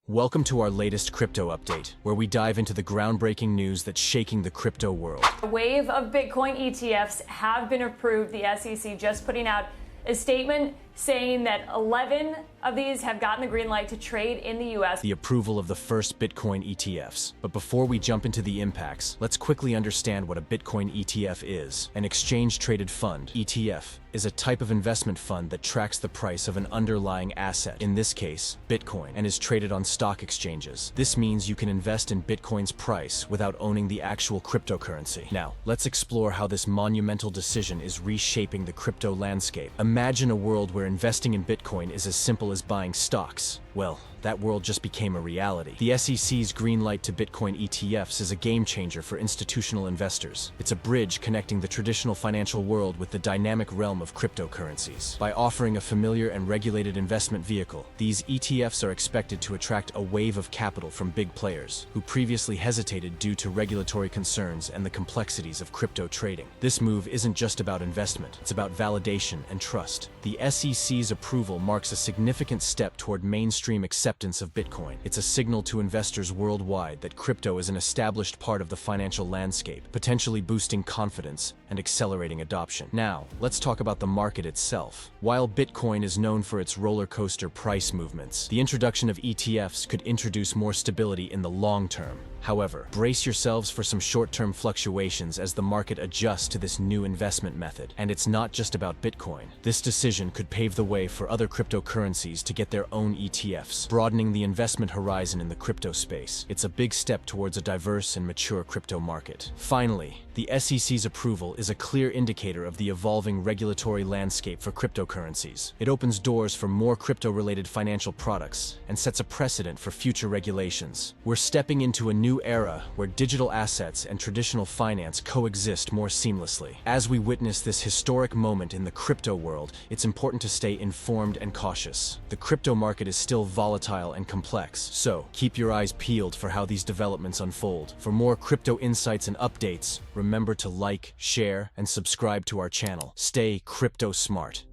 Welcome to our latest crypto update, where we dive into the groundbreaking news that's shaking the crypto world. A wave of Bitcoin ETFs have been approved. The SEC just putting out a statement saying that 11 of these have gotten the green light to trade in the U.S. The approval of the first Bitcoin ETFs. But before we jump into the impacts, let's quickly understand what a Bitcoin ETF is. An exchange-traded fund, ETF, is a type of investment fund that tracks the price of an underlying asset, in this case, Bitcoin, and is traded on stock exchanges. This means you can invest in Bitcoin's price without owning the actual cryptocurrency. Now, let's explore how this monumental decision is reshaping the crypto landscape. Imagine a world where investing in Bitcoin is as simple as buying stocks. Well, that world just became a reality. The SEC's green light to Bitcoin ETFs is a game changer for institutional investors. It's a bridge connecting the traditional financial world with the dynamic realm of cryptocurrencies. By offering a familiar and regulated investment vehicle, these ETFs are expected to attract a wave of capital from big players who previously hesitated due to regulatory concerns and the complexities of crypto trading. This move isn't just about investment, it's about validation and trust. The SEC's approval marks a significant step toward mainstream acceptance of Bitcoin. It's a signal to investors worldwide that crypto is an established part of the financial landscape, potentially boosting confidence and accelerating adoption. Now, let's talk about the market itself. While Bitcoin is known for its roller coaster price movements, the introduction of ETFs could introduce more stability in the long term. However, brace yourselves for some short-term fluctuations as the market adjusts to this new investment method. And it's not just about Bitcoin. This decision could pave the way for other cryptocurrencies to get their own ETFs, broadening the investment horizon in the crypto space. It's a big step towards a diverse and mature crypto market. Finally, the SEC's approval is a clear indicator of the evolving regulatory landscape for cryptocurrencies. It opens doors for more crypto-related financial products and sets a precedent for future regulations. We're stepping into a new era where digital assets and traditional finance coexist more seamlessly. As we witness this historic moment in the crypto world, it's important to stay informed and cautious. The crypto market is still volatile and complex, so keep your eyes peeled for how these developments unfold. For more crypto insights and updates, remember to like, share, and subscribe to our channel. Stay crypto smart.